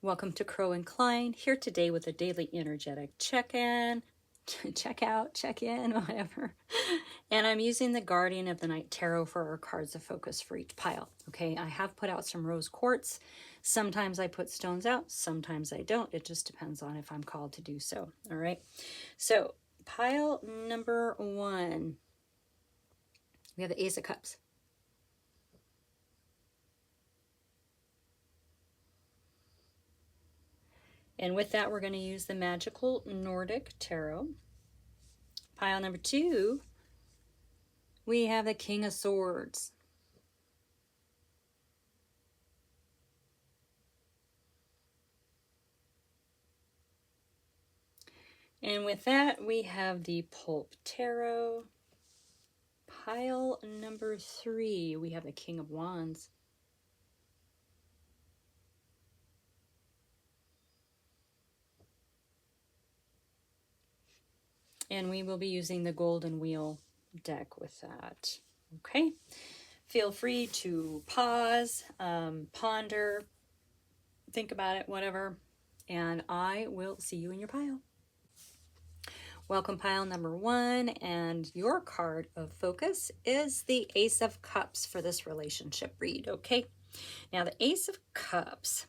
Welcome to Crow and Klein, here today with a daily energetic check-in, check out, check in, whatever. And I'm using the Guardian of the Night Tarot for our cards of focus for each pile. Okay, I have put out some rose quartz. Sometimes I put stones out, sometimes I don't. It just depends on if I'm called to do so. All right, so pile number 1, we have the Ace of Cups. And with that, we're going to use the Magical Nordic Tarot. Pile number 2, we have the King of Swords. And with that, we have the Pulp Tarot. Pile number 3, we have the King of Wands. And we will be using the Golden Wheel deck with that. Okay, feel free to pause, ponder, think about it, whatever, and I will see you in your pile. Welcome pile number 1, and your card of focus is the Ace of Cups for this relationship read. Okay, now the Ace of Cups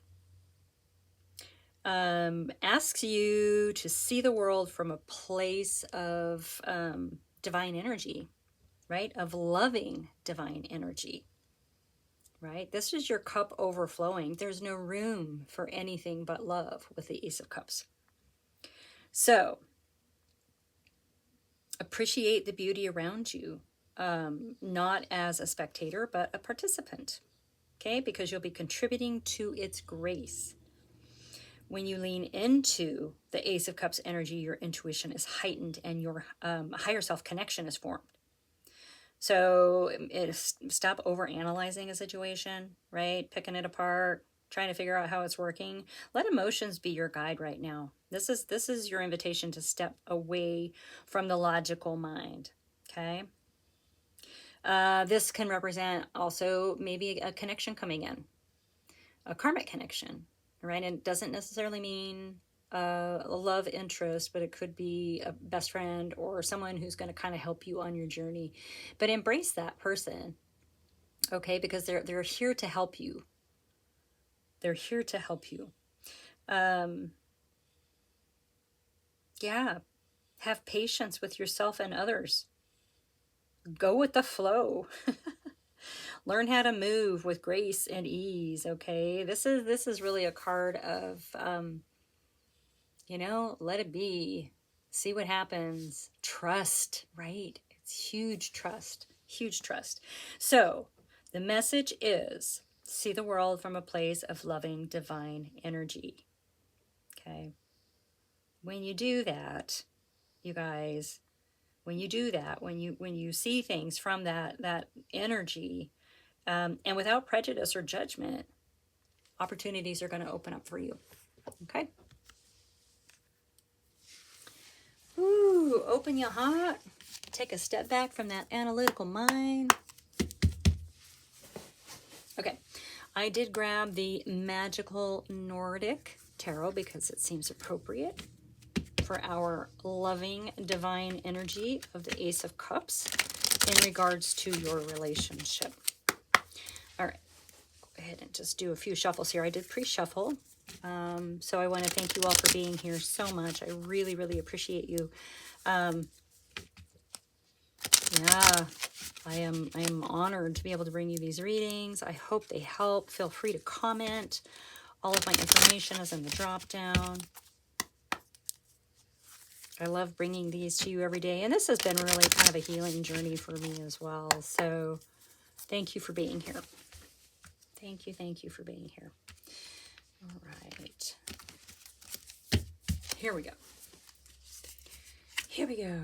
asks you to see the world from a place of divine energy, right? Of loving divine energy, right? This is your cup overflowing. There's no room for anything but love with the Ace of Cups. So appreciate the beauty around you, not as a spectator, but a participant, okay? Because you'll be contributing to its grace. When you lean into the Ace of Cups energy, your intuition is heightened and your higher self connection is formed. So stop over-analyzing a situation, right? Picking it apart, trying to figure out how it's working. Let emotions be your guide right now. This is your invitation to step away from the logical mind, okay? This can represent also maybe a connection coming in, a karmic connection, right? And it doesn't necessarily mean a love interest, but it could be a best friend or someone who's going to kind of help you on your journey. But embrace that person, okay? Because they're here to help you. They're here to help you. Yeah, have patience with yourself and others. Go with the flow. Learn how to move with grace and ease, okay? This is really a card of let it be. See what happens. Trust, right? It's huge trust. Huge trust. So the message is see the world from a place of loving divine energy. Okay. When you do that, you guys, when you see things from that energy, and without prejudice or judgment, opportunities are going to open up for you. Okay. Ooh, open your heart. Take a step back from that analytical mind. Okay, I did grab the Magical Nordic Tarot because it seems appropriate for our loving divine energy of the Ace of Cups in regards to your relationship. All right, go ahead and just do a few shuffles here. I did pre-shuffle. So I want to thank you all for being here so much. I really, really appreciate you. Yeah, I am honored to be able to bring you these readings. I hope they help. Feel free to comment. All of my information is in the drop down. I love bringing these to you every day. And this has been really kind of a healing journey for me as well. So thank you for being here. Thank you for being here. All right. Here we go. Here we go.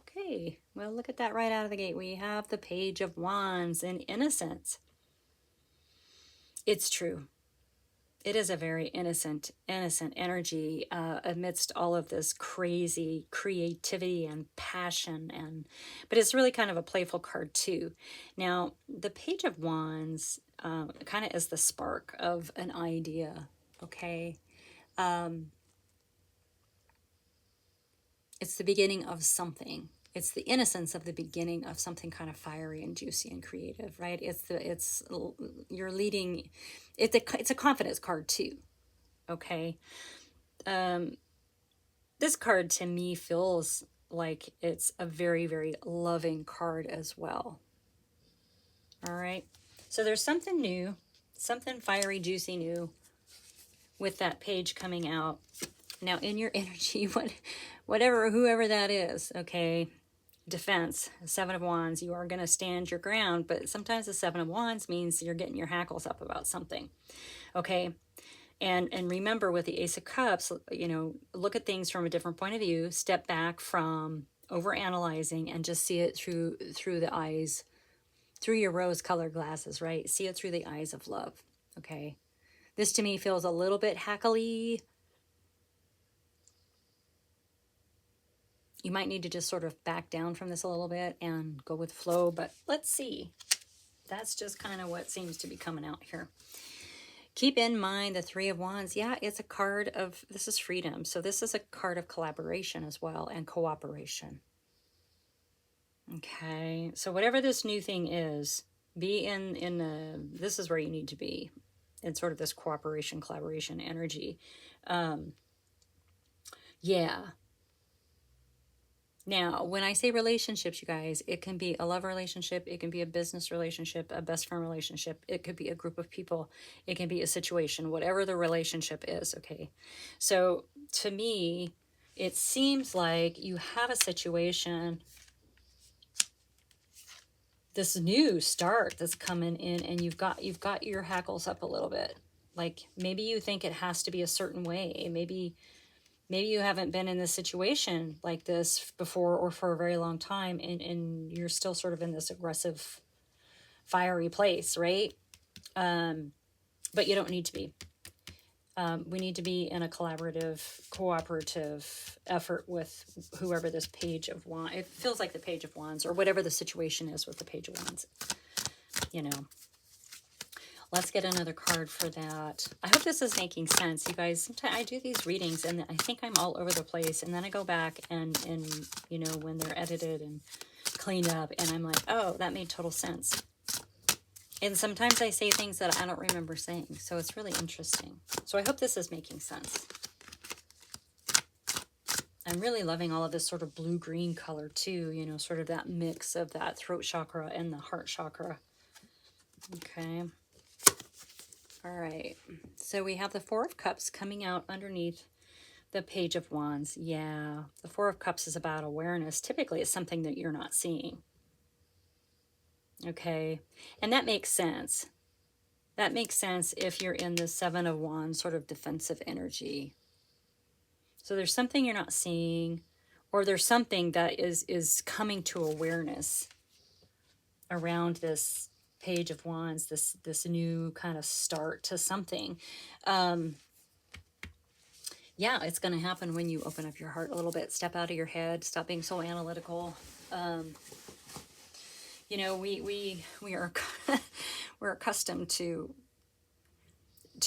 Okay, well, look at that right out of the gate. We have the Page of Wands in Innocence. It's true. It is a very innocent energy amidst all of this crazy creativity and passion, but it's really kind of a playful card too. Now, the Page of Wands kind of is the spark of an idea, okay? It's the beginning of something. It's the innocence of the beginning of something kind of fiery and juicy and creative, right? You're leading. It's a confidence card too, okay? This card to me feels like it's a very, very loving card as well. All right. So there's something new, something fiery, juicy new with that page coming out. Now in your energy, whoever that is, okay, defense, Seven of Wands, you are going to stand your ground, but sometimes the Seven of Wands means you're getting your hackles up about something, okay? And remember with the Ace of Cups, you know, look at things from a different point of view, step back from over-analyzing and just see it through the eyes, through your rose-colored glasses, right? See it through the eyes of love, okay? This to me feels a little bit hackly. You might need to just sort of back down from this a little bit and go with flow, but let's see. That's just kind of what seems to be coming out here. Keep in mind the Three of Wands. Yeah, it's a card of, this is freedom. So this is a card of collaboration as well and cooperation. Okay, so whatever this new thing is, be this is where you need to be in sort of this cooperation, collaboration energy. Yeah. Now, when I say relationships, you guys, it can be a love relationship, it can be a business relationship, a best friend relationship, it could be a group of people, it can be a situation, whatever the relationship is, okay? So, to me, it seems like you have a situation, this new start that's coming in, and you've got your hackles up a little bit. Like, maybe you think it has to be a certain way, maybe you haven't been in this situation like this before or for a very long time, and you're still sort of in this aggressive, fiery place, right? But you don't need to be. We need to be in a collaborative, cooperative effort with whoever this Page of Wands, it feels like the Page of Wands, or whatever the situation is with the Page of Wands, you know. Let's get another card for that. I hope this is making sense, you guys. Sometimes I do these readings and I think I'm all over the place, and then I go back and you know, when they're edited and cleaned up, and I'm like, oh, that made total sense. And sometimes I say things that I don't remember saying, so it's really interesting. So I hope this is making sense. I'm really loving all of this sort of blue-green color too, you know, sort of that mix of that throat chakra and the heart chakra. Okay. All right, so we have the Four of Cups coming out underneath the Page of Wands. Yeah, the Four of Cups is about awareness. Typically, it's something that you're not seeing. Okay, and that makes sense. That makes sense if you're in the Seven of Wands sort of defensive energy. So there's something you're not seeing, or there's something that is coming to awareness around this Page of Wands, this new kind of start to something. Yeah, it's going to happen when you open up your heart a little bit, step out of your head, stop being so analytical. You know, we are we're accustomed to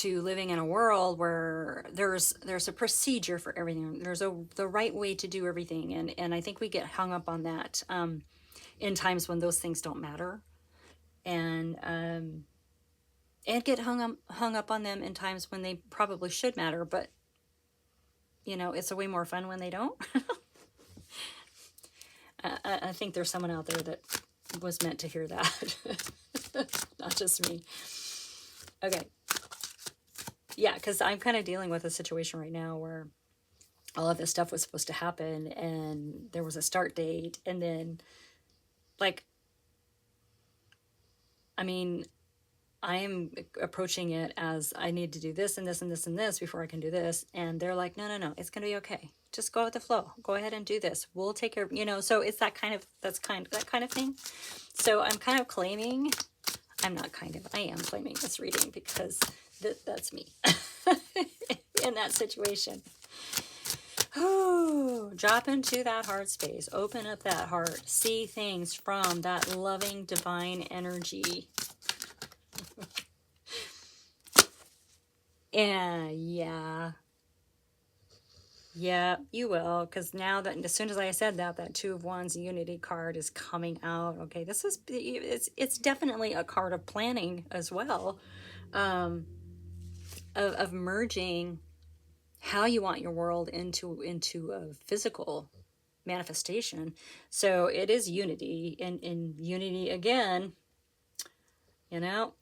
living in a world where there's a procedure for everything. There's the right way to do everything, and I think we get hung up on that in times when those things don't matter. And get hung up on them in times when they probably should matter, but you know, it's a way more fun when they don't. I think there's someone out there that was meant to hear that. Not just me. Okay. Yeah, because I'm kind of dealing with a situation right now where all of this stuff was supposed to happen, and there was a start date, and then, like, I mean, I am approaching it as I need to do this and this and this and this before I can do this. And they're like, no, it's going to be okay. Just go with the flow. Go ahead and do this. We'll take care of, you know, so it's that kind of thing. So I'm kind of claiming, I am claiming this reading because that's me in that situation. Oh, drop into that heart space. Open up that heart. See things from that loving, divine energy. And yeah, you will, because now that as soon as I said that, that Two of Wands Unity card is coming out. Okay, this is it's definitely a card of planning as well, of merging how you want your world into a physical manifestation. So it is unity, and in unity again, you know,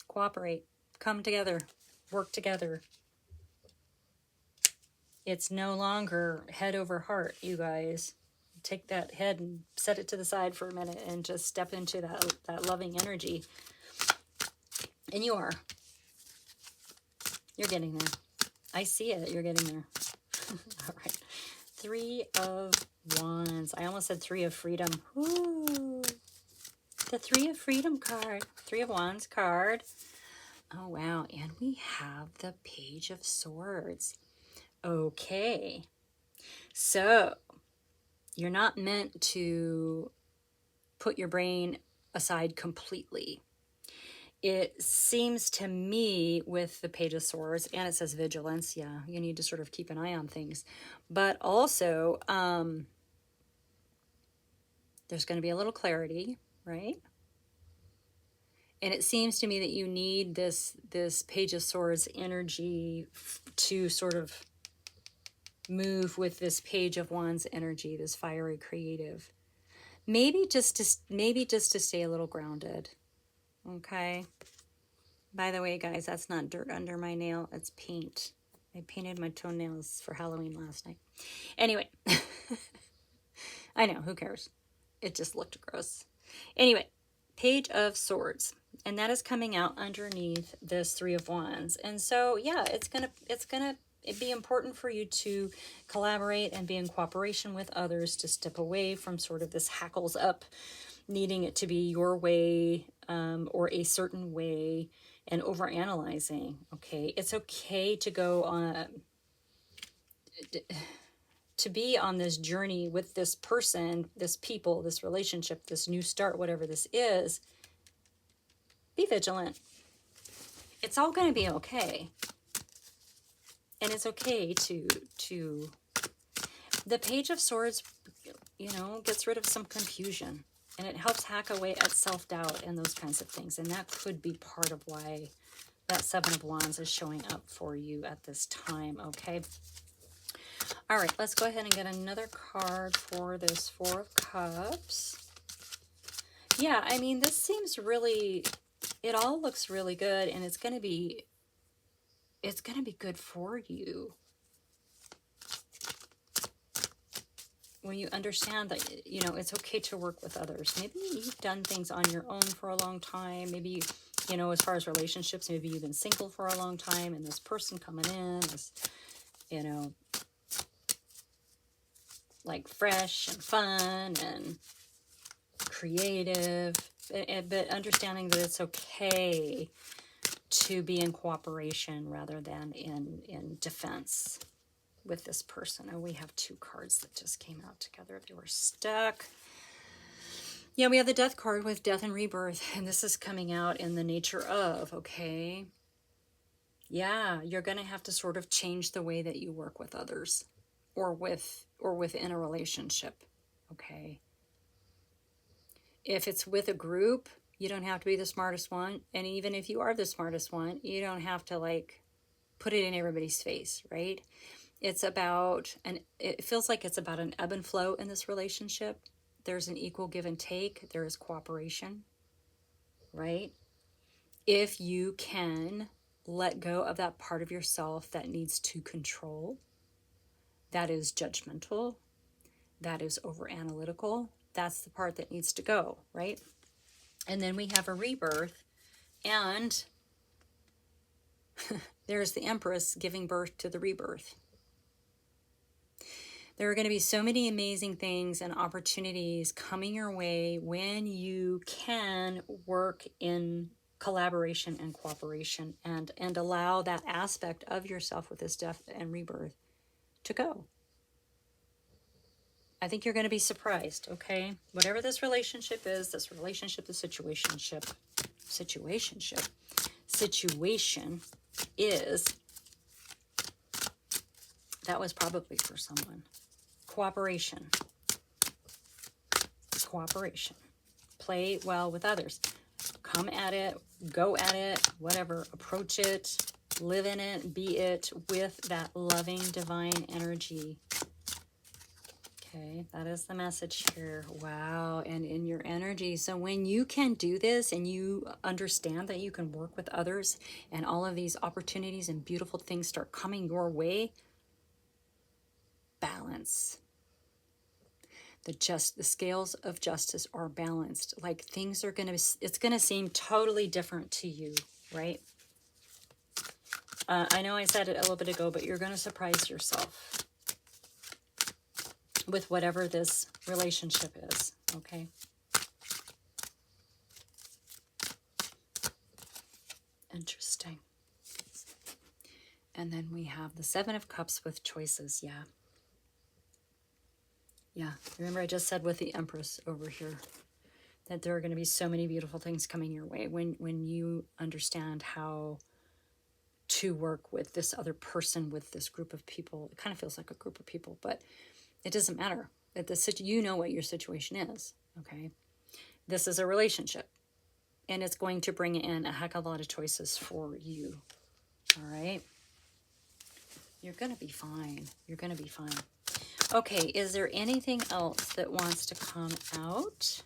cooperate, come together, work together. It's no longer head over heart, you guys. Take that head and set it to the side for a minute and just step into that loving energy. And you are. You're getting there. I see it. You're getting there. All right. Three of Wands. I almost said Three of Freedom. Ooh. The Three of Freedom card. Three of Wands card. Oh, wow. And we have the Page of Swords. Okay. So, you're not meant to put your brain aside completely. It seems to me with the Page of Swords, and it says vigilance, yeah, you need to sort of keep an eye on things. But also, there's going to be a little clarity, right? And it seems to me that you need this Page of Swords energy to sort of move with this Page of Wands energy, this fiery creative. Maybe just to stay a little grounded. Okay. By the way, guys, that's not dirt under my nail. It's paint. I painted my toenails for Halloween last night. Anyway. I know, who cares? It just looked gross. Anyway, Page of Swords. And that is coming out underneath this Three of Wands. And so, yeah, it's gonna be important for you to collaborate and be in cooperation with others, to step away from sort of this hackles up, needing it to be your way, or a certain way, and overanalyzing. Okay, it's okay to go on to be on this journey with this person, this people, this relationship, this new start, whatever this is. Be vigilant. It's all going to be okay. And it's okay to the Page of Swords, you know, gets rid of some confusion, and it helps hack away at self-doubt and those kinds of things. And that could be part of why that Seven of Wands is showing up for you at this time, okay? All right, let's go ahead and get another card for this Four of Cups. Yeah, I mean, this seems really, it all looks really good, and it's going to be good for you. When you understand that, you know, it's okay to work with others. Maybe you've done things on your own for a long time. Maybe, you know, as far as relationships, maybe you've been single for a long time, and this person coming in is, you know, like fresh and fun and creative, but understanding that it's okay to be in cooperation rather than in defense with this person. Oh, we have two cards that just came out together. They were stuck. Yeah, we have the Death card with death and rebirth, and this is coming out in the nature of, okay, yeah, you're going to have to sort of change the way that you work with others or within a relationship, okay? If it's with a group, you don't have to be the smartest one, and even if you are the smartest one, you don't have to like put it in everybody's face, right? It's about, and it feels like it's about an ebb and flow in this relationship. There's an equal give and take. There is cooperation, right? If you can let go of that part of yourself that needs to control, that is judgmental, that is over analytical, that's the part that needs to go, right? And then we have a rebirth, and there's the Empress giving birth to the rebirth. There are going to be so many amazing things and opportunities coming your way when you can work in collaboration and cooperation and allow that aspect of yourself with this death and rebirth to go. I think you're going to be surprised, okay? Whatever this relationship is, this situationship, situation is, that was probably for someone. Cooperation. Cooperation. Play well with others. Come at it, go at it, whatever. Approach it, live in it, be it with that loving divine energy. Okay, that is the message here. Wow, and in your energy. So when you can do this and you understand that you can work with others and all of these opportunities and beautiful things start coming your way, balance. The scales of justice are balanced. Like things are going to, it's going to seem totally different to you, right? I know I said it a little bit ago, but you're going to surprise yourself with whatever this relationship is, okay? Interesting. And then we have the Seven of Cups with choices, yeah. Yeah, remember I just said with the Empress over here that there are going to be so many beautiful things coming your way when you understand how to work with this other person, with this group of people. It kind of feels like a group of people, but it doesn't matter. You know what your situation is, okay? This is a relationship, and it's going to bring in a heck of a lot of choices for you, all right? You're going to be fine. You're going to be fine. Okay, is there anything else that wants to come out?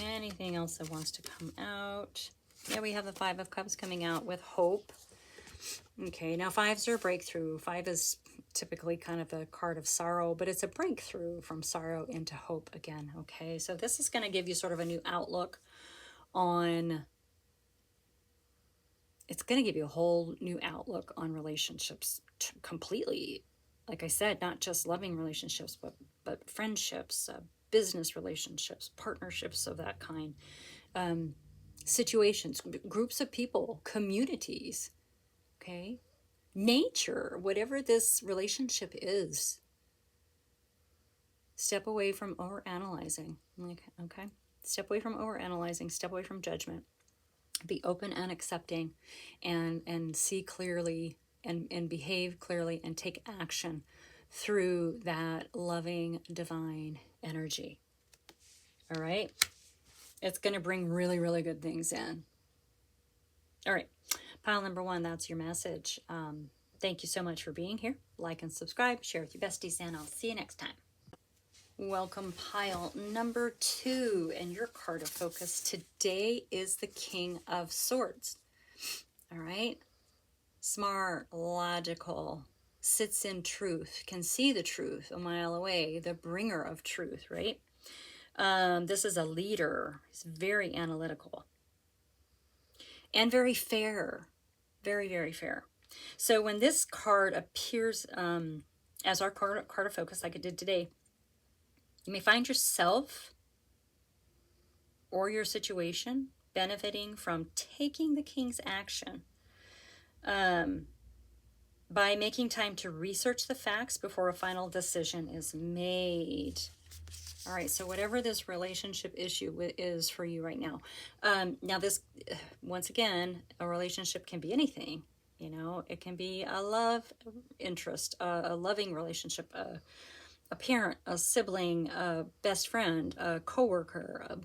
Anything else that wants to come out? Yeah, we have the Five of Cups coming out with hope. Okay, now fives are a breakthrough. Five is typically kind of a card of sorrow, but it's a breakthrough from sorrow into hope again, okay? So this is going to give you sort of a new outlook on... It's going to give you a whole new outlook on relationships completely. Like I said, not just loving relationships, but friendships, business relationships, partnerships of that kind, situations, groups of people, communities, okay? Nature, whatever this relationship is. Step away from overanalyzing, okay? Step away from overanalyzing, step away from judgment. Be open and accepting, and see clearly, and behave clearly, and take action through that loving divine energy. All right, it's going to bring really, really good things in. All right, pile number one, that's your message. Thank you so much for being here. Like and subscribe, share with your besties, and I'll see you next time. Welcome, pile number two, and your card of focus today is the King of Swords. All right, smart, logical, sits in truth, can see the truth a mile away, the bringer of truth, right? This is a leader. He's very analytical and very fair, very, very fair. So when this card appears as our card of focus, like it did today, you may find yourself or your situation benefiting from taking the King's action by making time to research the facts before a final decision is made. All right, so whatever this relationship issue is for you right now. Now this, once again, a relationship can be anything. You know, it can be a love interest, a loving relationship, a parent, a sibling, a best friend, a coworker, a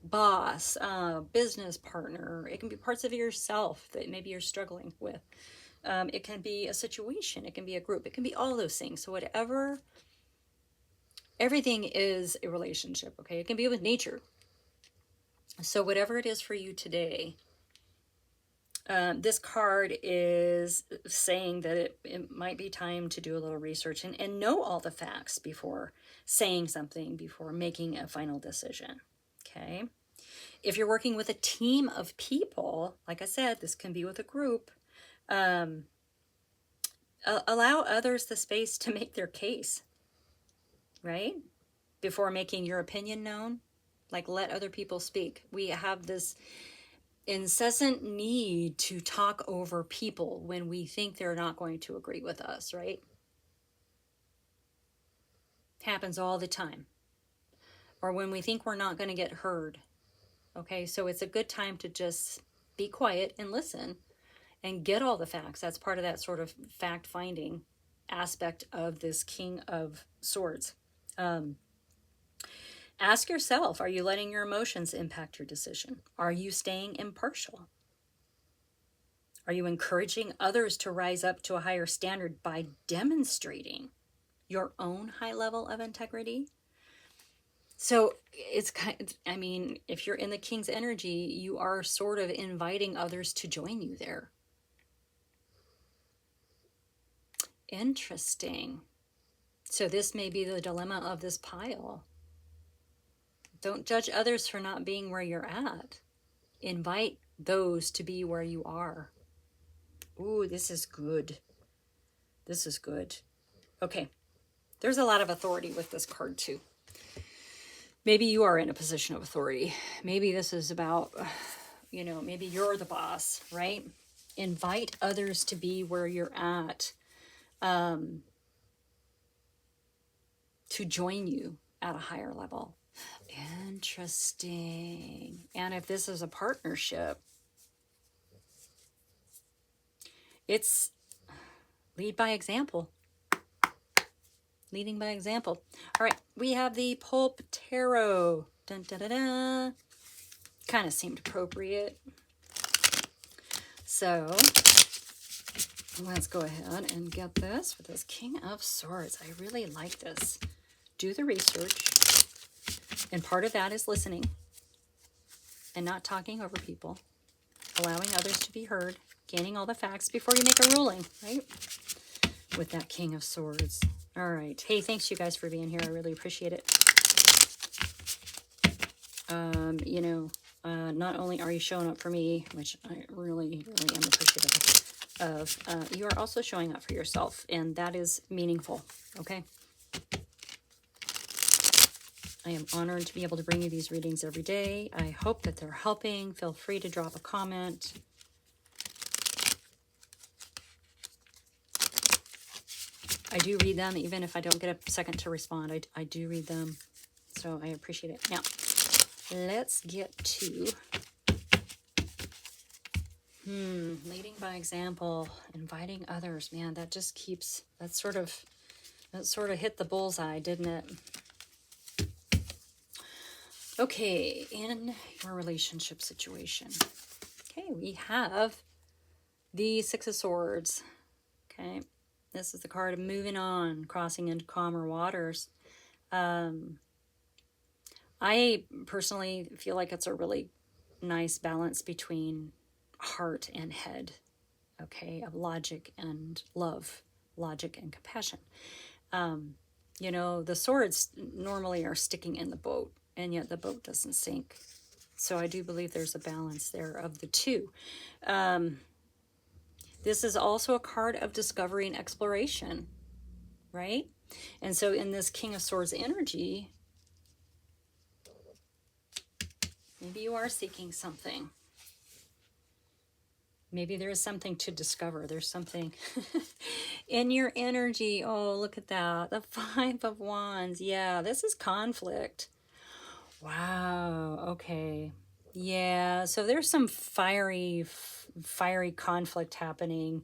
boss, a business partner. It can be parts of yourself that maybe you're struggling with. It can be a situation. It can be a group. It can be all those things. So whatever, everything is a relationship, okay? It can be with nature. So whatever it is for you today, this card is saying that it might be time to do a little research and know all the facts before saying something, before making a final decision, okay? If you're working with a team of people, like I said, this can be with a group, allow others the space to make their case, right? Before making your opinion known, like let other people speak. We have this incessant need to talk over people when we think they're not going to agree with us, right? Happens all the time. Or when we think we're not going to get heard, Okay, so it's a good time to just be quiet and listen and get all the facts. That's part of that sort of fact finding aspect of this King of Swords. Ask yourself, are you letting your emotions impact your decision? Are you staying impartial? Are you encouraging others to rise up to a higher standard by demonstrating your own high level of integrity? So it's kind of, I mean, if you're in the King's energy, you are sort of inviting others to join you there. Interesting. So this may be the dilemma of this pile. Don't judge others for not being where you're at. Invite those to be where you are. Ooh, this is good. This is good. Okay. There's a lot of authority with this card too. Maybe you are in a position of authority. Maybe this is about, maybe you're the boss, right? Invite others to be where you're at, to join you at a higher level. Interesting. And if this is a partnership, it's lead by example. Leading by example. All right, we have the Pulp Tarot. Dun, dun, dun, dun. Kind of seemed appropriate. So let's go ahead and get this with this King of Swords. I really like this. Do the research. And part of that is listening and not talking over people, allowing others to be heard, gaining all the facts before you make a ruling, right? With that King of Swords. All right. Hey, thanks you guys for being here. I really appreciate it. Not only are you showing up for me, which I really, really am appreciative of, you are also showing up for yourself, and that is meaningful, okay? I am honored to be able to bring you these readings every day. I hope that they're helping. Feel free to drop a comment. I do read them, even if I don't get a second to respond. I do read them, so I appreciate it. Now, let's get to leading by example, inviting others. Man, that just keeps, that sort of hit the bullseye, didn't it? Okay, in your relationship situation. Okay, we have the Six of Swords. Okay, this is the card of moving on, crossing into calmer waters. I personally feel like it's a really nice balance between heart and head, okay, of logic and love, logic and compassion. The swords normally are sticking in the boat, and yet the boat doesn't sink. So I do believe there's a balance there of the two. This is also a card of discovery and exploration, right? And so in this King of Swords energy, maybe you are seeking something. Maybe there is something to discover. There's something in your energy. Oh, look at that. The Five of Wands. Yeah, this is conflict. Wow. Okay. Yeah. So there's some fiery conflict happening.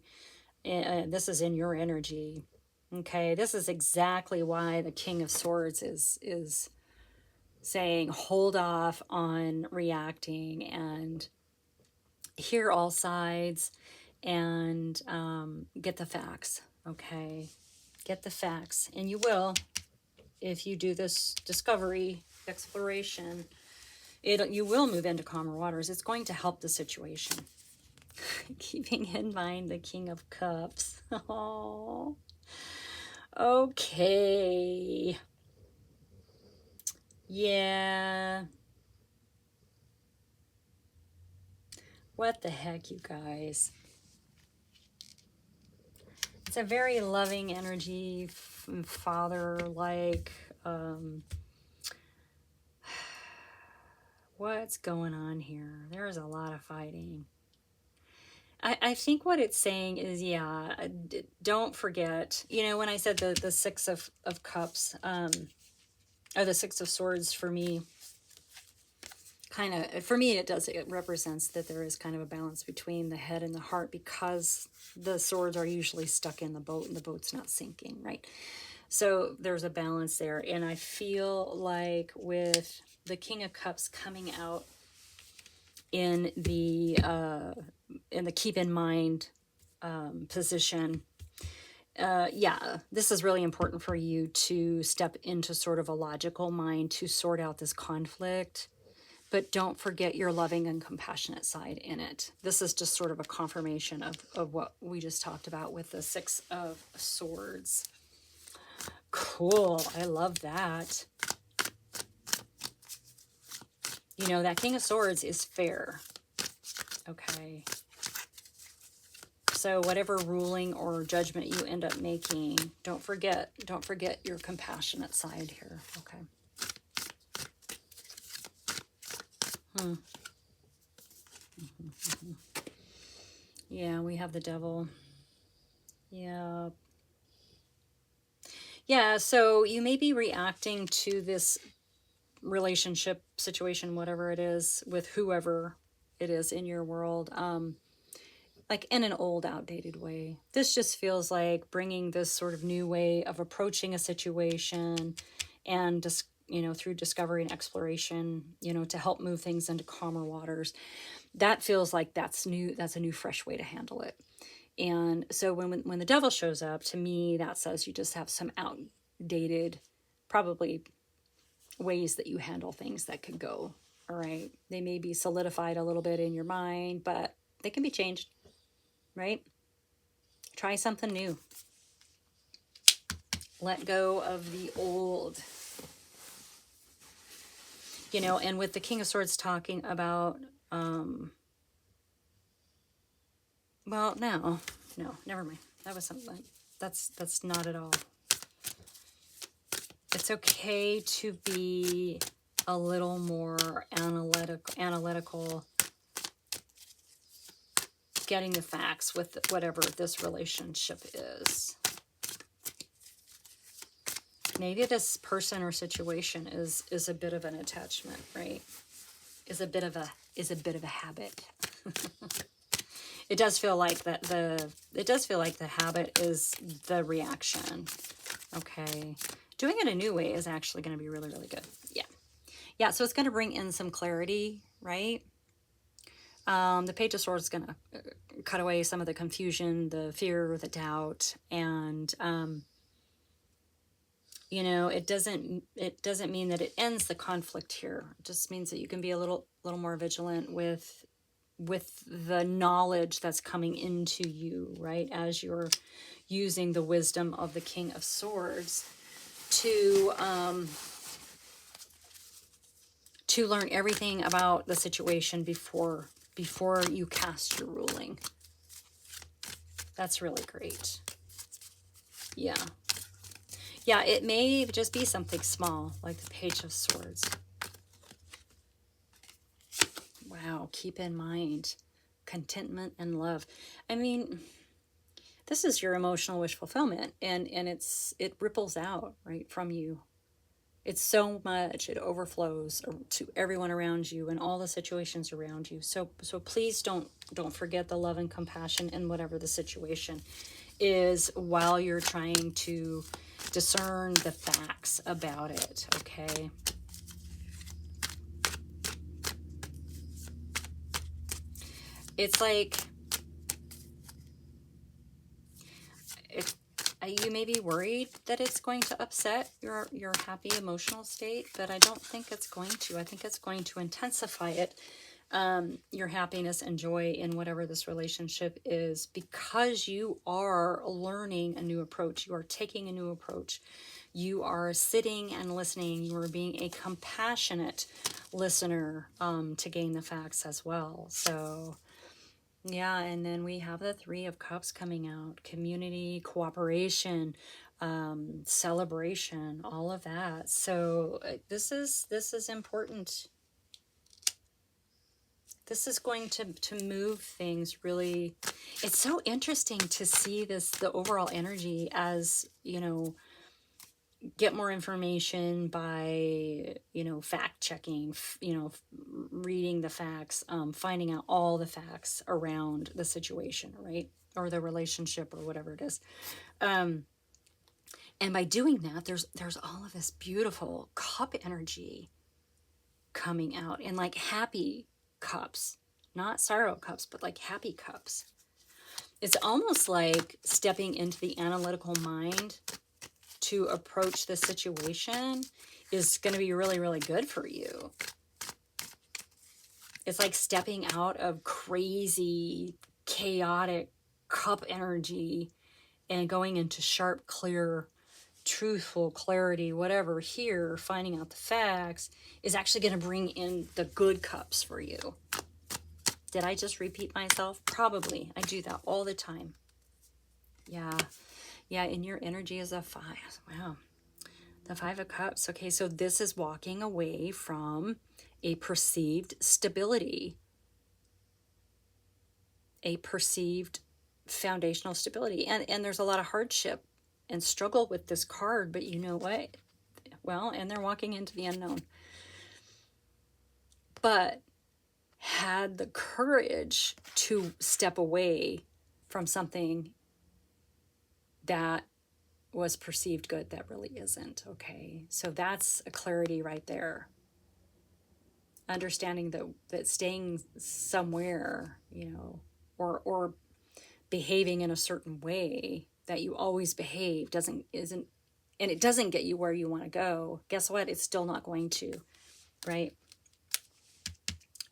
This is in your energy. Okay. This is exactly why the King of Swords is saying hold off on reacting and hear all sides and get the facts. Okay. Get the facts. And you will, if you do this discovery, exploration, you will move into calmer waters. It's going to help the situation. Keeping in mind the King of Cups. Oh, okay. Yeah. What the heck, you guys? It's a very loving energy, father-like. What's going on here? There's a lot of fighting. I think what it's saying is, yeah, don't forget, when I said the Six of Cups, or the Six of Swords for me, kind of, for me, it represents that there is kind of a balance between the head and the heart, because the swords are usually stuck in the boat and the boat's not sinking, right? So there's a balance there. And I feel like with the King of Cups coming out in the keep in mind position, yeah, this is really important for you to step into sort of a logical mind to sort out this conflict. But don't forget your loving and compassionate side in it. This is just sort of a confirmation of what we just talked about with the Six of Swords. Cool. I love that. You know, that King of Swords is fair. Okay. So whatever ruling or judgment you end up making, don't forget your compassionate side here. Okay. Yeah, we have the Devil. Yeah. Yeah, so you may be reacting to this relationship situation, whatever it is, with whoever it is in your world, like in an old, outdated way. This just feels like bringing this sort of new way of approaching a situation, and just, you know, through discovery and exploration, you know, to help move things into calmer waters. That feels like that's new. That's a new, fresh way to handle it. And so when the Devil shows up, to me, that says you just have some outdated, probably, ways that you handle things that could go. All right. They may be solidified a little bit in your mind, but they can be changed, right? Try something new. Let go of the old. You know, and with the King of Swords talking about, well, no, never mind. That was something, that's not at all. It's okay to be a little more analytical, getting the facts with whatever this relationship is. Maybe this person or situation is a bit of an attachment, right? Is a bit of a habit. It does feel like that the habit is the reaction. Okay. Doing it a new way is actually going to be really, really good. Yeah. Yeah, so it's going to bring in some clarity, right? The Page of Swords is going to cut away some of the confusion, the fear, the doubt, and you know, it doesn't mean that it ends the conflict here. It just means that you can be a little more vigilant with the knowledge that's coming into you, right? As you're using the wisdom of the King of Swords to learn everything about the situation before you cast your ruling. That's really great. Yeah. Yeah, it may just be something small, like the Page of Swords. Wow, keep in mind contentment and love. I mean, this is your emotional wish fulfillment, and it ripples out, right, from you. It's so much, it overflows to everyone around you and all the situations around you. So please don't forget the love and compassion in whatever the situation is, while you're trying to discern the facts about it, okay? It's like, you may be worried that it's going to upset your happy emotional state, but I don't think it's going to. I think it's going to intensify it, your happiness and joy in whatever this relationship is, because you are learning a new approach. You are taking a new approach. You are sitting and listening. You are being a compassionate listener, to gain the facts as well. So yeah, and then we have the Three of Cups coming out. Community, cooperation, celebration, all of that. So this is important. This is going to move things really. It's so interesting to see the overall energy as, you know, get more information by, fact checking, reading the facts, finding out all the facts around the situation, right? Or the relationship or whatever it is. And by doing that, there's all of this beautiful cup energy coming out, and like happy cups, not sorrow cups, but like happy cups. It's almost like stepping into the analytical mind to approach the situation is going to be really, really good for you. It's like stepping out of crazy, chaotic cup energy and going into sharp, clear, truthful clarity, whatever. Here, finding out the facts is actually going to bring in the good cups for you. Did I just repeat myself? Probably. I do that all the time. Yeah. Yeah, and your energy is a 5. Wow. The 5 of Cups. Okay, so this is walking away from a perceived stability, a perceived foundational stability. And there's a lot of hardship and struggle with this card, but you know what? Well, and they're walking into the unknown. But had the courage to step away from something that was perceived good that really isn't. Okay, so that's a clarity right there. Understanding that staying somewhere, or behaving in a certain way that you always behave and it doesn't get you where you want to go. Guess what? It's still not going to, right?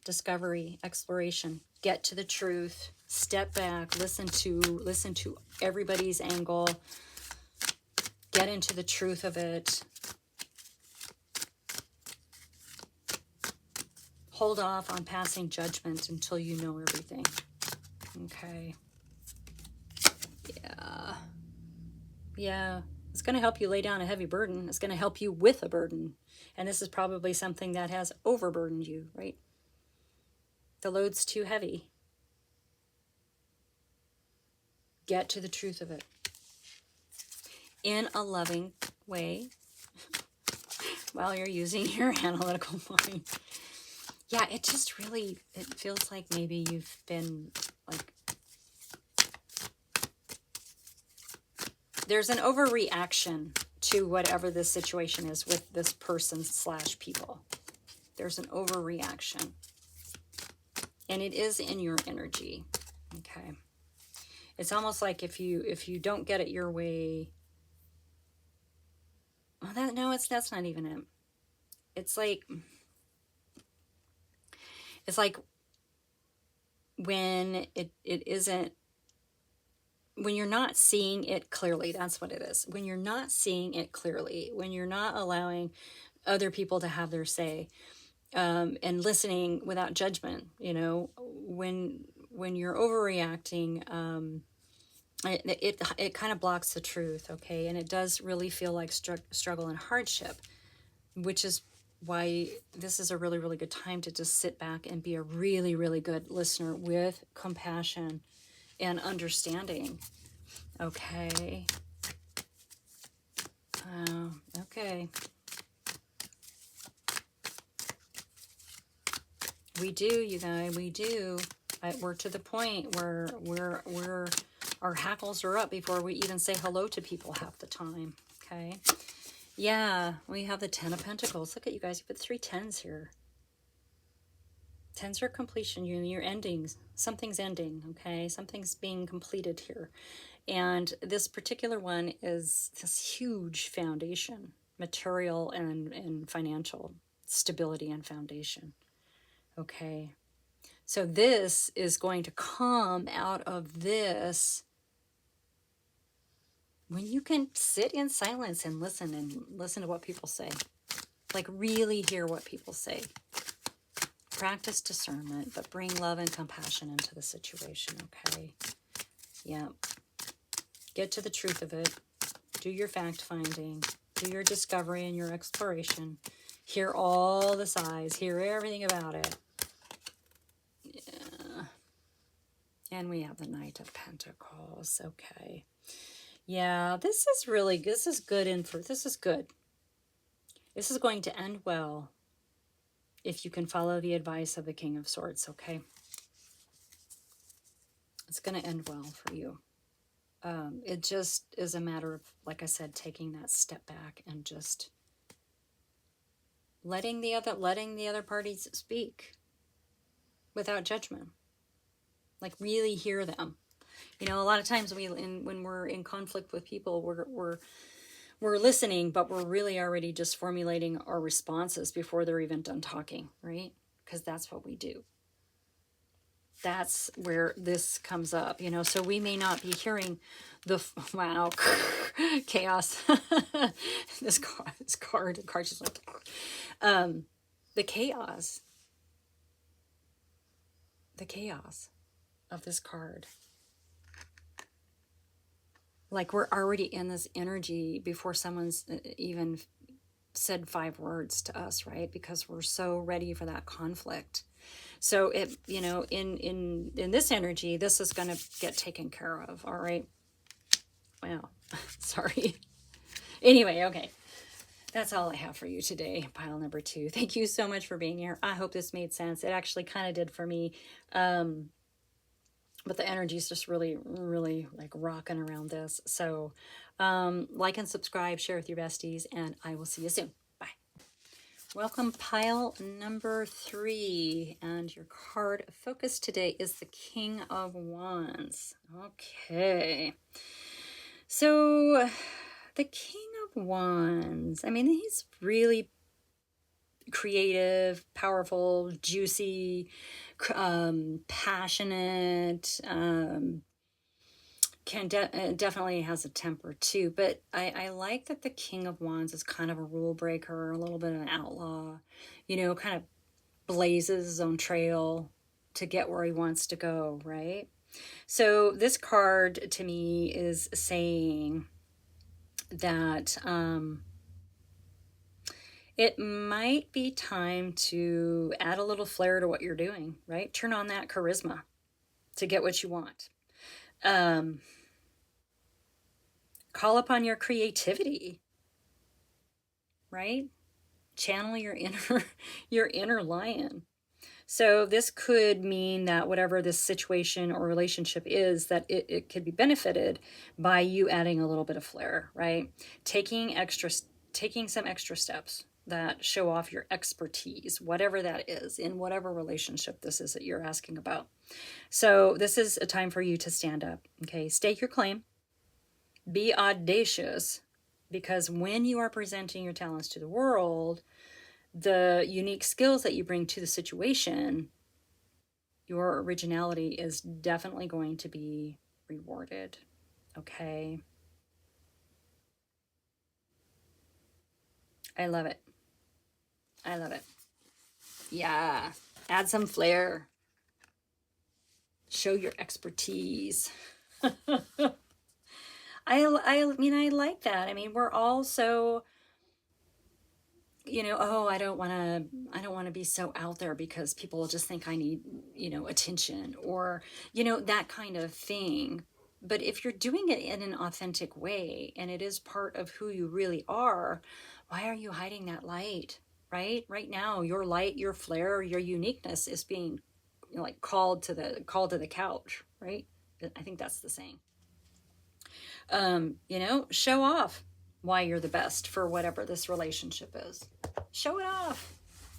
Discovery, exploration, get to the truth, step back, listen to everybody's angle, get into the truth of it. Hold off on passing judgment until you know everything. Okay. Yeah. It's going to help you lay down a heavy burden. It's going to help you with a burden. And this is probably something that has overburdened you, right? The load's too heavy. Get to the truth of it in a loving way while you're using your analytical mind. Yeah, it just really, it feels like maybe you've been like, there's an overreaction to whatever this situation is with this person / people. There's an overreaction. And it is in your energy. Okay. It's almost like if you don't get it your way. Well, that's not even it. It's like when it isn't, when you're not seeing it clearly. That's what it is. When you're not seeing it clearly, when you're not allowing other people to have their say, and listening without judgment, when you're overreacting, it kind of blocks the truth. Okay. And it does really feel like struggle and hardship, which is why this is a really, really good time to just sit back and be a really, really good listener with compassion and understanding. Okay. Okay. We do, you guys, we do. We're to the point where our hackles are up before we even say hello to people half the time. Okay. Yeah, we have the 10 of Pentacles. Look at you guys, you put 3 10s here. 10s are completion. You're ending. Something's ending, okay? Something's being completed here. And this particular one is this huge foundation, material and financial stability and foundation. Okay. So this is going to come out of this when you can sit in silence and listen to what people say. Like really hear what people say. Practice discernment, but bring love and compassion into the situation, okay? Yeah. Get to the truth of it. Do your fact finding. Do your discovery and your exploration. Hear all the sides. Hear everything about it. Yeah. And we have the Knight of Pentacles, okay. Yeah, this is really, this is good info. This is good. This is going to end well if you can follow the advice of the King of Swords, okay? It's going to end well for you. It just is a matter of, like I said, taking that step back and just letting the other parties speak without judgment. Like really hear them. You know, a lot of times when we're in conflict with people, we're listening, but we're really already just formulating our responses before they're even done talking, right? Because that's what we do. That's where this comes up, you know. So we may not be hearing the wow chaos. this card just like the chaos of this card. Like we're already in this energy before someone's even said 5 words to us, right? Because we're so ready for that conflict. So it, you know, in this energy, this is going to get taken care of. All right. Wow. Sorry. Anyway, okay. That's all I have for you today, pile number 2. Thank you so much for being here. I hope this made sense. It actually kind of did for me. But the energy is just really, really like rocking around this. So like and subscribe, share with your besties, and I will see you soon. Bye. Welcome, pile number 3. And your card focus today is the King of Wands. Okay. So the King of Wands, I mean, he's really creative, powerful, juicy, passionate, definitely has a temper too. But I like that the King of Wands is kind of a rule breaker, a little bit of an outlaw, you know, kind of blazes his own trail to get where he wants to go, right? So this card to me is saying that it might be time to add a little flair to what you're doing, right? Turn on that charisma to get what you want. Call upon your creativity, right? Channel your inner lion. So this could mean that whatever this situation or relationship is, that it could be benefited by you adding a little bit of flair, right? Taking some extra steps that show off your expertise, whatever that is, in whatever relationship this is that you're asking about. So this is a time for you to stand up, okay? Stake your claim. Be audacious, because when you are presenting your talents to the world, the unique skills that you bring to the situation, your originality is definitely going to be rewarded, okay? I love it. I love it. Yeah. Add some flair. Show your expertise. I mean, I like that. I mean, we're all so, you know, oh, I don't want to be so out there because people will just think I need, you know, attention, or, you know, that kind of thing. But if you're doing it in an authentic way and it is part of who you really are, why are you hiding that light, right? Right now, your light, your flair, your uniqueness is being, you know, like called to the couch, right? I think that's the saying. You know, show off why you're the best for whatever this relationship is. Show it off.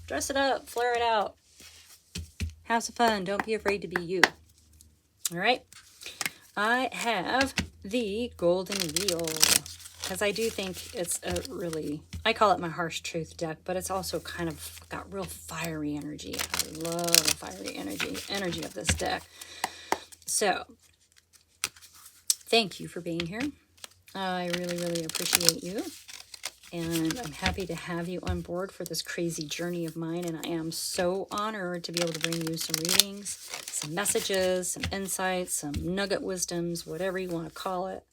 Dress it up. Flare it out. Have some fun. Don't be afraid to be you. All right. I have the Golden Wheel, because I do think it's a really, I call it my harsh truth deck, but it's also kind of got real fiery energy. I love the fiery energy of this deck. So thank you for being here. I really, really appreciate you. And I'm happy to have you on board for this crazy journey of mine. And I am so honored to be able to bring you some readings, some messages, some insights, some nugget wisdoms, whatever you want to call it.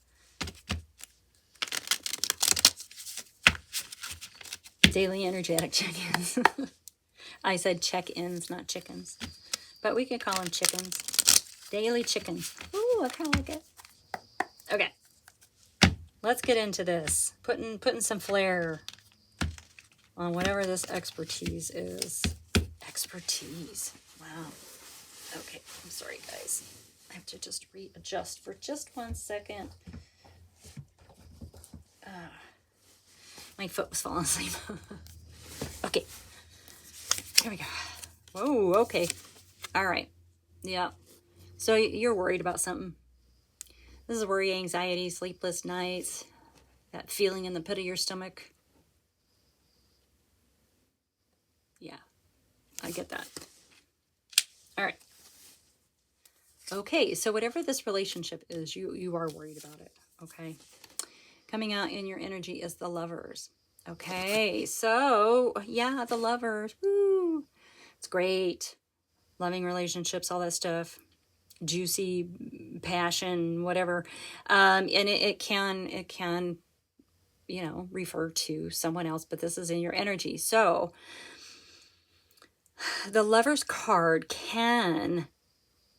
Daily energetic check-ins. I said check-ins, not chickens. But we can call them chickens. Daily chickens. Ooh, I kind of like it. Okay. let's get into this. Putting some flair on whatever this expertise is. Expertise. Wow. Okay, I'm sorry, guys. I have to just readjust for just 1 second. My foot was falling asleep. Okay. Here we go. Whoa, okay. All right. Yeah. So you're worried about something. This is worry, anxiety, sleepless nights, that feeling in the pit of your stomach. Yeah, I get that. All right. Okay, so whatever this relationship is, you are worried about it, okay? Coming out in your energy is the Lovers. Okay, so yeah, the Lovers. Woo! It's great. Loving relationships, all that stuff. Juicy passion, whatever. And it can, you know, refer to someone else, but this is in your energy. So the Lovers card can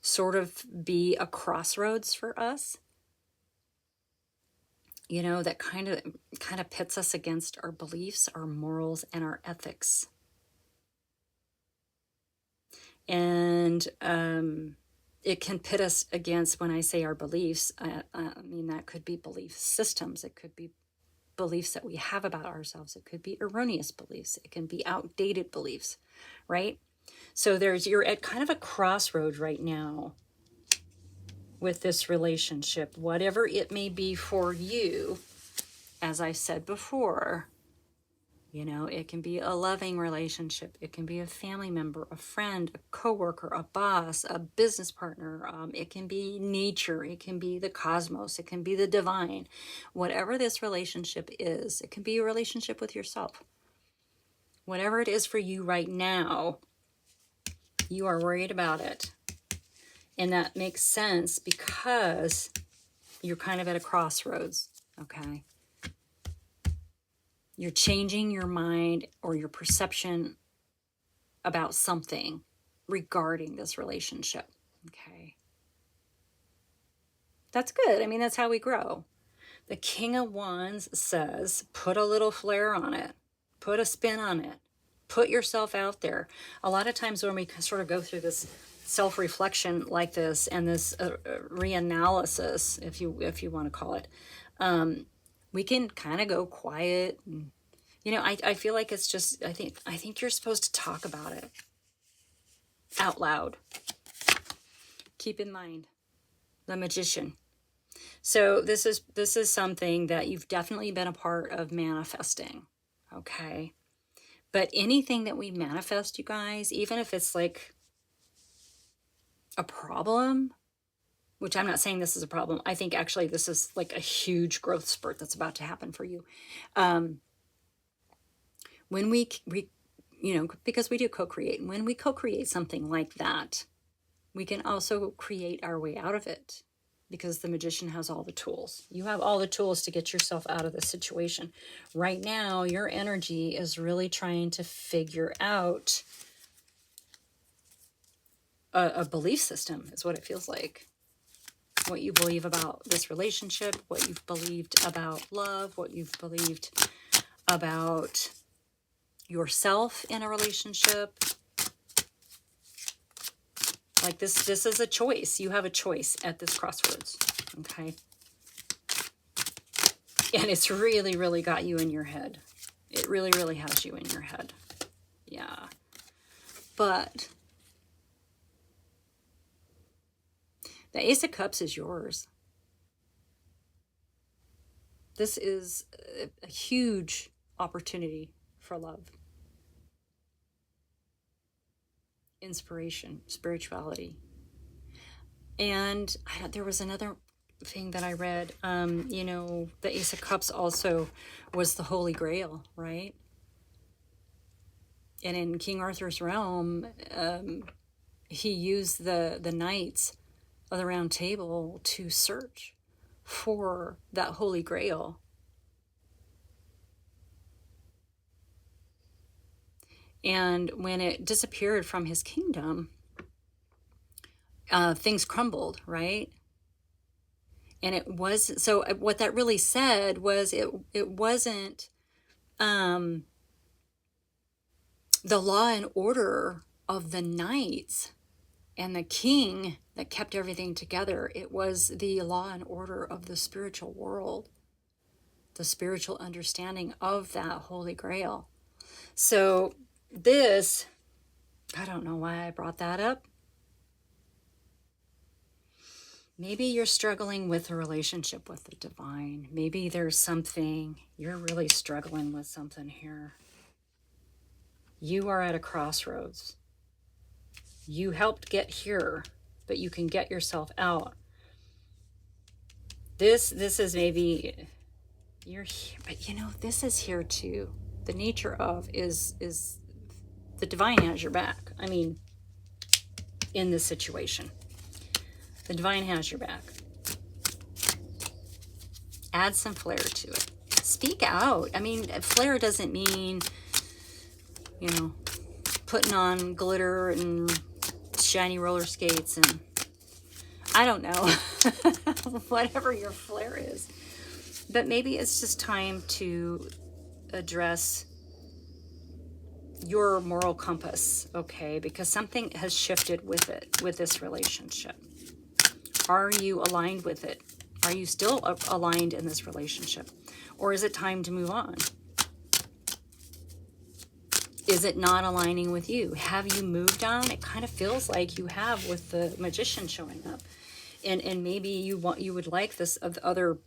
sort of be a crossroads for us. You know, that kind of pits us against our beliefs, our morals, and our ethics. And it can pit us against, when I say our beliefs, I mean, that could be belief systems. It could be beliefs that we have about ourselves. It could be erroneous beliefs. It can be outdated beliefs, right? So you're at kind of a crossroad right now with this relationship, whatever it may be for you. As I said before, you know, it can be a loving relationship. It can be a family member, a friend, a coworker, a boss, a business partner. It can be nature. It can be the cosmos. It can be the divine. Whatever this relationship is, it can be a relationship with yourself. Whatever it is for you right now, you are worried about it. And that makes sense because you're kind of at a crossroads, okay? You're changing your mind or your perception about something regarding this relationship, okay? That's good. I mean, that's how we grow. The King of Wands says, put a little flair on it. Put a spin on it. Put yourself out there. A lot of times when we sort of go through this self-reflection like this and this reanalysis, if you want to call it, we can kind of go quiet. And, you know, I feel like it's just, I think you're supposed to talk about it out loud. Keep in mind, the Magician. So this is something that you've definitely been a part of manifesting, okay? But anything that we manifest, you guys, even if it's like a problem, which I'm not saying this is a problem. I think actually this is like a huge growth spurt that's about to happen for you. When we you know, because we do co-create, when we co-create something like that, we can also create our way out of it, because the Magician has all the tools. You have all the tools to get yourself out of the situation. Right now, your energy is really trying to figure out a belief system, is what it feels like. What you believe about this relationship, what you've believed about love, what you've believed about yourself in a relationship. Like this is a choice. You have a choice at this crossroads, okay? And it's really, really got you in your head. It really, really has you in your head. Yeah. But the Ace of Cups is yours. This is a huge opportunity for love, inspiration, spirituality. And there was another thing that I read, you know, the Ace of Cups also was the Holy Grail, right? And in King Arthur's realm, he used the knights of the Round Table to search for that Holy Grail. And when it disappeared from his kingdom, things crumbled, right? And it was, so what that really said was it wasn't the law and order of the knights and the king that kept everything together. It was the law and order of the spiritual world, the spiritual understanding of that Holy Grail. So this, I don't know why I brought that up. Maybe you're struggling with a relationship with the divine. Maybe there's something, you're really struggling with something here. You are at a crossroads. You helped get here, but you can get yourself out. This is maybe, you're here, but you know, this is here too. The nature of is the divine has your back. I mean, in this situation. The divine has your back. Add some flair to it. Speak out. I mean, flair doesn't mean, you know, putting on glitter and shiny roller skates and I don't know, whatever your flair is. But maybe it's just time to address your moral compass, okay? Because something has shifted with it, with this relationship. Are you aligned with it? Are you still aligned in this relationship? Or is it time to move on? Is it not aligning with you? Have you moved on? It kind of feels like you have with the Magician showing up. And maybe you would like this other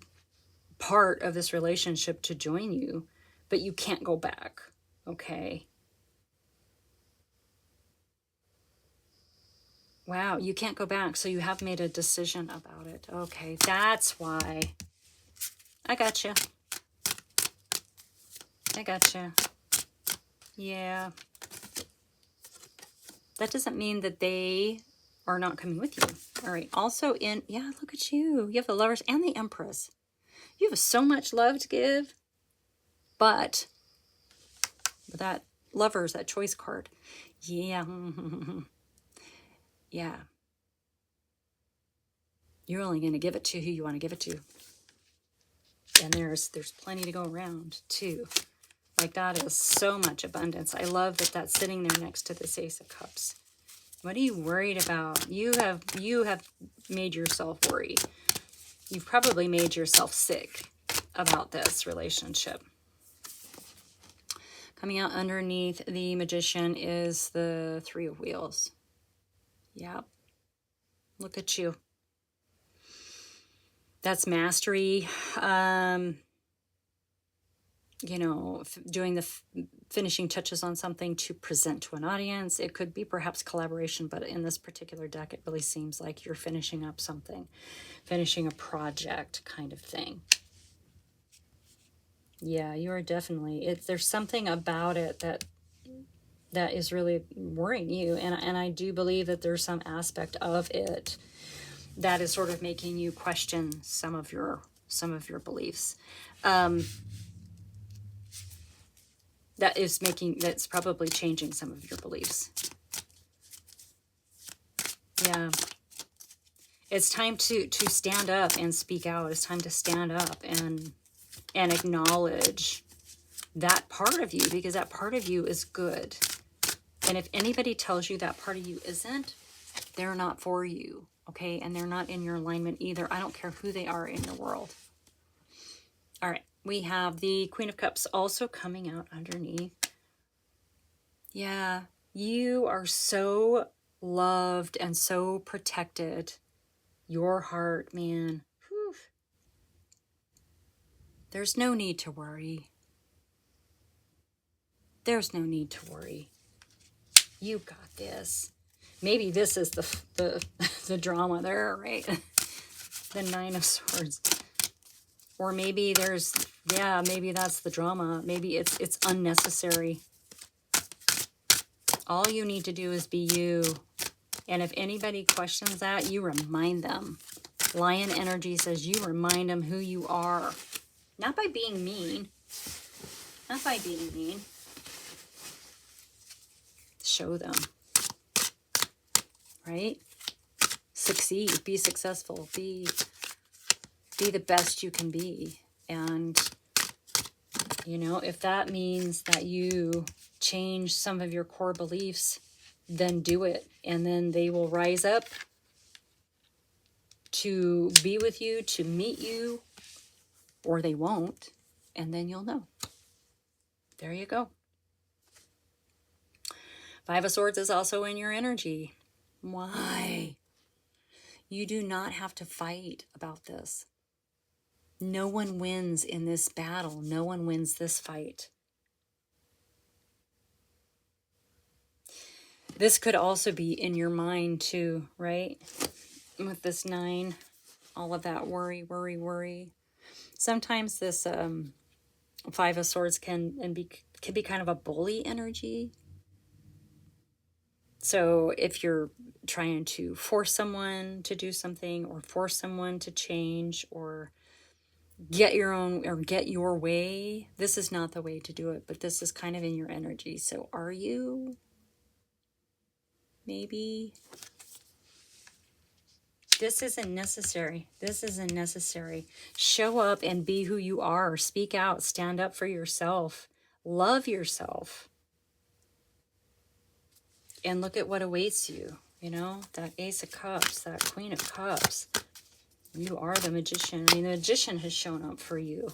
part of this relationship to join you, but you can't go back, okay? Wow, you can't go back, so you have made a decision about it. Okay, that's why. I gotcha. I gotcha. Yeah. That doesn't mean that they are not coming with you. All right, also yeah, look at you. You have the Lovers and the Empress. You have so much love to give, but that Lovers, that choice card, yeah. Yeah. You're only going to give it to who you want to give it to. And there's plenty to go around too. Like that is so much abundance. I love that that's sitting there next to this Ace of Cups. What are you worried about? You have made yourself worry. You've probably made yourself sick about this relationship. Coming out underneath the Magician is the Three of Wheels. Yep. Look at you. That's mastery. You know, doing the finishing touches on something to present to an audience. It could be perhaps collaboration, but in this particular deck, it really seems like you're finishing up something, finishing a project kind of thing. Yeah, you are definitely, there's something about it that is really worrying you. And I do believe that there's some aspect of it that is sort of making you question some of your beliefs. That's probably changing some of your beliefs. Yeah. It's time to stand up and speak out. It's time to stand up and acknowledge that part of you, because that part of you is good. And if anybody tells you that part of you isn't, they're not for you, okay? And they're not in your alignment either. I don't care who they are in your world. All right, we have the Queen of Cups also coming out underneath. Yeah, you are so loved and so protected. Your heart, man. Whew. There's no need to worry. There's no need to worry. You got this. Maybe this is the drama there, right? The Nine of Swords. Or maybe maybe that's the drama. Maybe it's unnecessary. All you need to do is be you. And if anybody questions that, you remind them. Lion energy says you remind them who you are. Not by being mean. Not by being mean. Show them. Right? Succeed. Be successful. Be be the best you can be. And, you know, if that means that you change some of your core beliefs, then do it. And then they will rise up to be with you, to meet you, or they won't. And then you'll know. There you go. Five of Swords is also in your energy. Why? You do not have to fight about this. No one wins in this battle. No one wins this fight. This could also be in your mind too, right? With this 9, all of that worry, worry, worry. Sometimes this Five of Swords can be kind of a bully energy. So if you're trying to force someone to do something, or force someone to change, or get your way, this is not the way to do it, but this is kind of in your energy. So are you? Maybe. This isn't necessary. This isn't necessary. Show up and be who you are. Speak out. Stand up for yourself. Love yourself. And look at what awaits you. You know, that Ace of Cups, that Queen of Cups. You are the Magician. I mean, the Magician has shown up for you.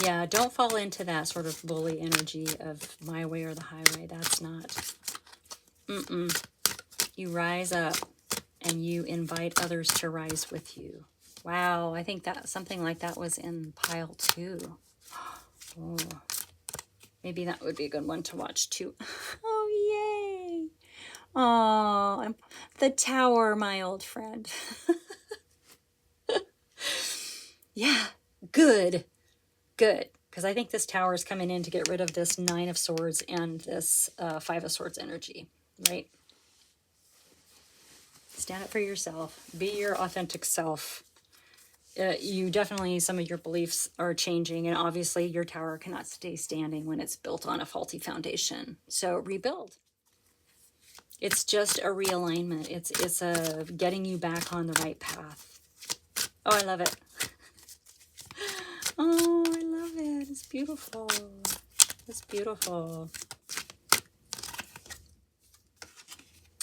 Yeah, don't fall into that sort of bully energy of my way or the highway. That's not. You rise up and you invite others to rise with you. Wow, I think that something like that was in pile 2. Oh, maybe that would be a good one to watch too. Oh, yay. Oh, the Tower, my old friend. Yeah, good. Good. Because I think this Tower is coming in to get rid of this 9 of Swords and this 5 of Swords energy, right? Stand up for yourself. Be your authentic self. You definitely, some of your beliefs are changing, and obviously your tower cannot stay standing when it's built on a faulty foundation. So rebuild. It's just a realignment. It's a getting you back on the right path. Oh, I love it. Oh, I love it. It's beautiful. It's beautiful.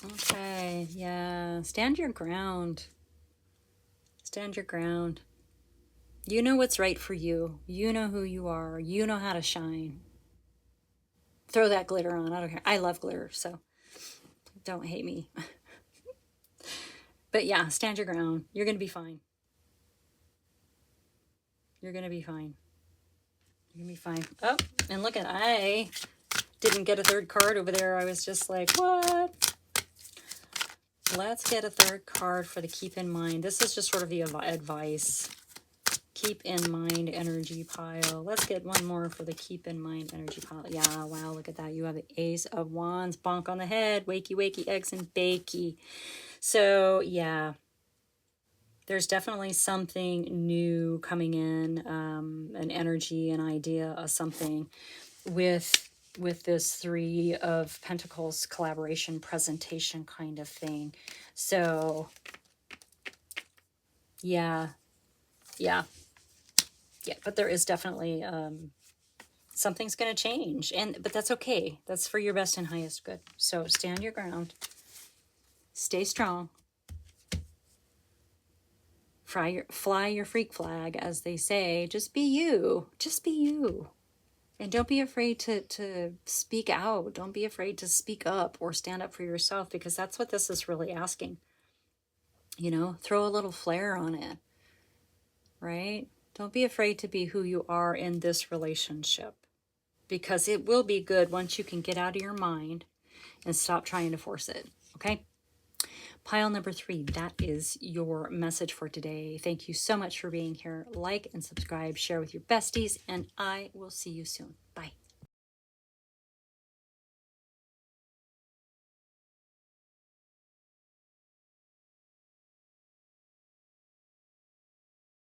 Okay, yeah. Stand your ground. Stand your ground. You know what's right for you. You know who you are. You know how to shine. Throw that glitter on. I don't care. I love glitter, so don't hate me. But yeah, stand your ground. You're going to be fine. You're going to be fine. You're going to be fine. Oh, and look at, I didn't get a third card over there. I was just like, what? Let's get a third card for the keep in mind. This is just sort of the advice. Keep in mind energy pile. Let's get one more for the keep in mind energy pile. Yeah, wow, look at that. You have the Ace of Wands. Bonk on the head. Wakey, wakey, eggs and bakey. So, yeah. There's definitely something new coming in. An energy, an idea of something with this 3 of Pentacles collaboration presentation kind of thing. So yeah, but there is definitely something's going to change, but that's okay. That's for your best and highest good. So stand your ground, stay strong, fly your freak flag, as they say. Just be you. Just be you. And don't be afraid to speak out. Don't be afraid to speak up or stand up for yourself, because that's what this is really asking. You know, throw a little flair on it, right? Don't be afraid to be who you are in this relationship, because it will be good once you can get out of your mind and stop trying to force it, okay? Pile number 3, that is your message for today. Thank you so much for being here. Like and subscribe, share with your besties, and I will see you soon. Bye.